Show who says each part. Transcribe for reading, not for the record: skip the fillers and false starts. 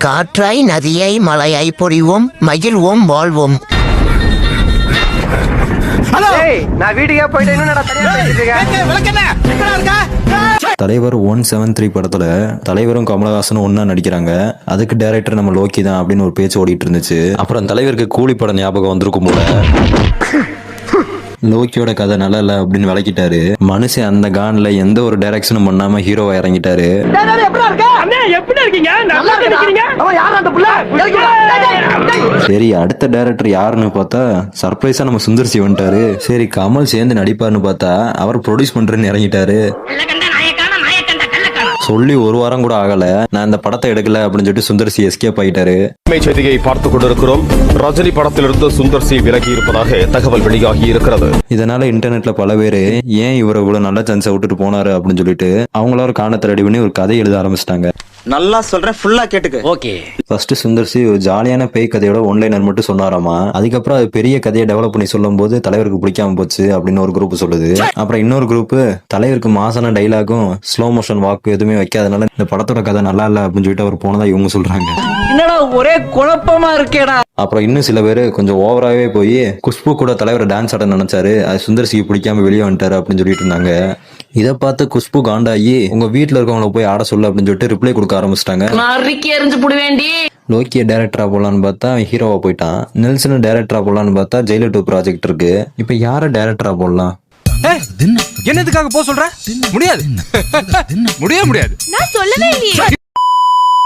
Speaker 1: காற்றாய் நதியை மலையாய் பொழிவோம் மகிழ்வோம் வாழ்வோம்.
Speaker 2: நான் வீட்டுக்கே போயிட்டேன்.
Speaker 3: தலைவர் 173 படத்துல தலைவரும் கமலஹாசனும் ஒன்னா நடிக்கிறாங்க. அதுக்கு டைரக்டர் நம்ம லோக்கி தான் அப்படின்னு ஒரு பேச்சு ஓடிட்டு இருந்துச்சு. அப்புறம் தலைவருக்கு கூலி படம் ஞாபகம் வந்திருக்கும் போல. லோக்கியோட கதை நல்லா இல்ல அப்படின்னு விளக்கிட்டாரு. மனுஷன் அந்த கான்ல எந்த ஒரு டைரக்ஷனும் பண்ணாம ஹீரோவா இறங்கிட்டாரு. சரி, அடுத்த டைரக்டர் யாருன்னு பார்த்தா சர்ப்ரைஸா நம்ம சுந்தர் சி வந்துட்டாரு. சரி, கமல் சேர்ந்து நடிப்பாருன்னு பார்த்தா அவர் ப்ரொடியூஸ் பண்றேன்னு இறங்கிட்டாரு. சொல்லி ஒரு வாரம் கூட ஆகல, நான் இந்த படத்தை எடுக்கல அப்படின்னு சொல்லிட்டு சுந்தர் சி எஸ்கேப் ஆயிட்டாரு.
Speaker 4: செய்தியை பார்த்துக் கொண்டிருக்கிறோம். ரஜினி படத்திலிருந்து சுந்தர் சி விலகி இருப்பதாக தகவல் வெளியாகி இருக்கிறது.
Speaker 3: இதனால இன்டர்நெட்ல பல பேரு ஏன் இவரை இவ்வளவு நல்ல சான்ஸை விட்டுட்டு போனாரு அப்படின்னு சொல்லிட்டு அவங்கள ஒரு காரணத்தை ரெடி பண்ணி ஒரு கதை எழுத ஆரம்பிச்சிட்டாங்க.
Speaker 5: நல்லா சொல்றேன், ஃபுல்லா கேட்டுக்க. ஓகே.
Speaker 3: ஃபர்ஸ்ட் சுந்தர் சி ஒரு ஜாலியான பேய் கதையோட ஒன்லைனர் மட்டும் சொன்னாராமா. அதுக்கப்புறம் அது பெரிய கதையை டெவலப் பண்ணி சொல்லும் போது தலைவருக்கு பிடிக்காம போச்சு அப்படின்னு ஒரு குரூப் சொல்லுது. அப்புறம் இன்னொரு குரூப் தலைவருக்கு மாசான டைலாகும் ஸ்லோ மோஷன் வாக்கு எதுவுமே வைக்காதனால இந்த படத்தோட கதை நல்லா இல்ல அப்படின்னு சொல்லிட்டு அவர் போனதா இவங்க சொல்றாங்க.
Speaker 5: என்னடா ஒரே குழப்பமா இருக்கேடா.
Speaker 3: அப்புறம் இன்னும் சில பேர் கொஞ்சம் ஓவராகவே போய் குஷ்பு கூட தலைவர் டான்ஸ் ஆட நினைச்சாரு, அது சுந்தர் சிக்கு பிடிக்காம வெளியே வந்துட்டாரு அப்படின்னு சொல்லிட்டு இருந்தாங்க. இதை பார்த்து குஷ்பு காண்டாயி உங்க வீட்டுல இருக்கவங்களை போய் ஆட சொல்லு அப்படின்னு சொல்லிட்டு ரிப்ளை கொடுக்க ஆரம்பிச்சிட்டாங்க. லோக்கிய டைரக்டரா போலான்னு பார்த்தா ஹீரோவா போயிட்டான். நெல்சன் டைரக்டரா போலான்னு பார்த்தா ஜெயிலர் 2 ப்ராஜெக்ட் இருக்கு. இப்ப யார டைரக்டரா போடலாம்?
Speaker 6: என்னதுக்காக போக சொல்ற? முடியாது. முடியாது.
Speaker 7: நான் சொல்லவே இல்லையே.